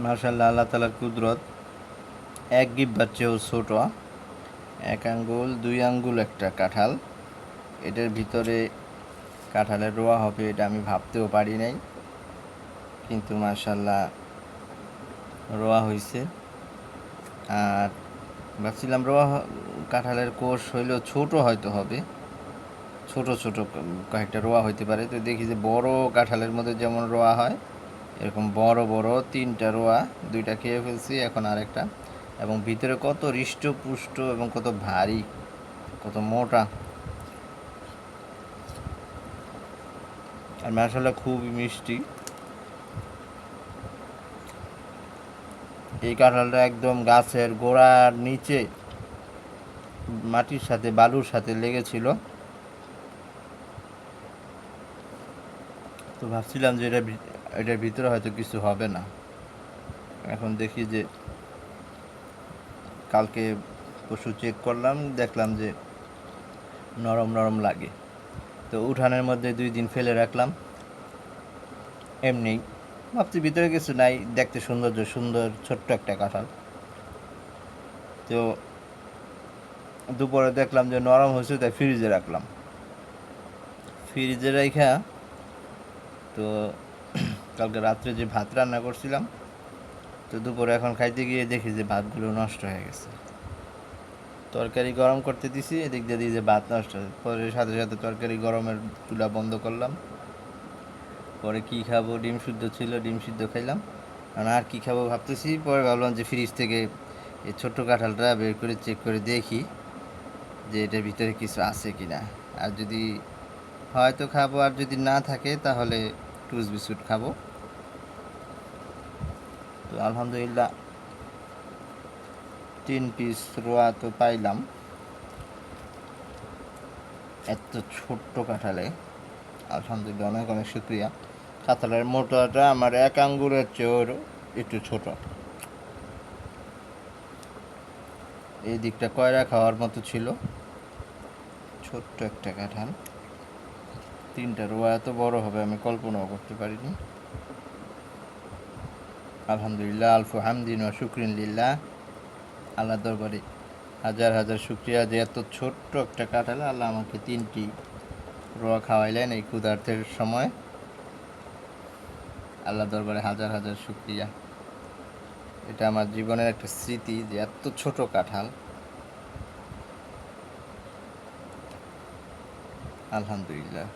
মাশাআল্লাহ, আল্লাহ তাআলার কুদরত। এক গিব্বার চেয়েও ছোট, 1 আঙ্গুল 2 আঙ্গুল একটা কাঁঠাল। এটার ভিতরে কাঁঠালের রোয়া হবে এটা আমি ভাবতেও পারি নাই, কিন্তু মাশাআল্লাহ রোয়া হয়েছে। আর ভাবছিলাম কাঁঠালের কোষ হইলেও ছোট হয়তো হবে, ছোট ছোট কয়েকটা রোয়া হইতে পারে। তো দেখি যে বড় কাঁঠালের মধ্যে যেমন রোয়া হয় এরকম বড় বড় 3টা রোয়া, 2টা খেয়ে ফেলছি, এখন আরেকটা। এবং ভিতরে কত হৃষ্টপুষ্ট এবং কত ভারী, কত মোটা, আর মাশাআল্লাহ খুবই মিষ্টি। এই কাঁঠালটা একদম গাছের গোড়ার নিচে মাটির সাথে বালুর সাথে লেগেছিল। তো ভাবছিলাম যে এটার ভিতরে হয়তো কিছু হবে না। এখন দেখি যে কালকে পরশু চেক করলাম, দেখলাম যে নরম নরম লাগে। তো উঠানের মধ্যে 2 দিন ফেলে রাখলাম এমনি, ভাবছি ভিতরে কিছু নাই, দেখতে সুন্দর ছোট্ট একটা কাঁঠাল। তো দুপুরে দেখলাম যে নরম হয়েছে, তাই ফ্রিজে রাখলাম। ফ্রিজে রাখা তো কালকে রাত্রে যে ভাত রান্না করছিলাম, তো দুপুরে এখন খাইতে গিয়ে দেখি যে ভাতগুলো নষ্ট হয়ে গেছে। তরকারি গরম করতে দিছি, এদিক দিয়ে দিই যে ভাত নষ্ট হয়ে, পরে সাথে সাথে তরকারি গরমের চুলা বন্ধ করলাম। পরে কি খাবো, ডিম সিদ্ধ ছিল, ডিম সিদ্ধ খাইলাম। আর কি খাবো ভাবতেছি, পরে ভাবলাম যে ফ্রিজ থেকে এই ছোট্ট কাঁঠালটা বের করে চেক করে দেখি যে এটার ভিতরে কিছু আছে কি না। আর যদি হয়তো খাবো, আর যদি না থাকে তাহলে টুস বিস্কুট খাবো। তো আলহামদুলিল্লাহ 3 পিস রোয়া তো পাইলাম এত ছোট্ট কাঁঠালে। আলহামদুলিল্লাহ, অনেক অনেক শুক্রিয়া। কাঁঠালের মোটাটা আমার 1 আঙ্গুলের চেয়েও একটু ছোট। এই দিকটা কয়রা খাওয়ার মতো ছিল, ছোট্ট একটা কাঁঠাল। 3টা রোয়া এত বড় হবে আমি কল্পনাও করতে পারিনি। আলহামদুলিল্লাহ, আলফু হামদিন ওয়া শুকরিন লিল্লাহ। আল্লাহ দরবারে হাজার হাজার শুক্রিয়া যে এত ছোট্ট একটা কাঁঠাল আল্লাহ আমাকে 3টি রোয়া খাওয়াইলেন এই ক্ষুধার্তের সময়। আল্লাহ দরবারে হাজার হাজার শুক্রিয়া। এটা আমার জীবনের একটা স্মৃতি যে এত ছোট কাঁঠাল। আলহামদুলিল্লাহ,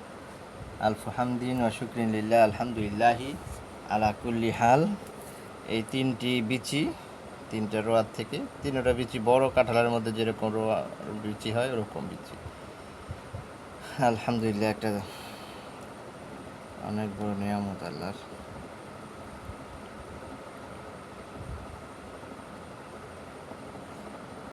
আলফু হামদিন ওয়া শুকরিন লিল্লাহ, আলহামদুলিল্লাহি আলা কুল্লি হাল। এই 3টি বিচি, 3টা রোয়ার থেকে 3টা বিচি বড় কাঁঠালের মধ্যে যেরকম রোয়া বিচি হয় ওরকম বিচি। আলহামদুলিল্লাহ, একটা অনেক বড় নিয়ামত আল্লাহর।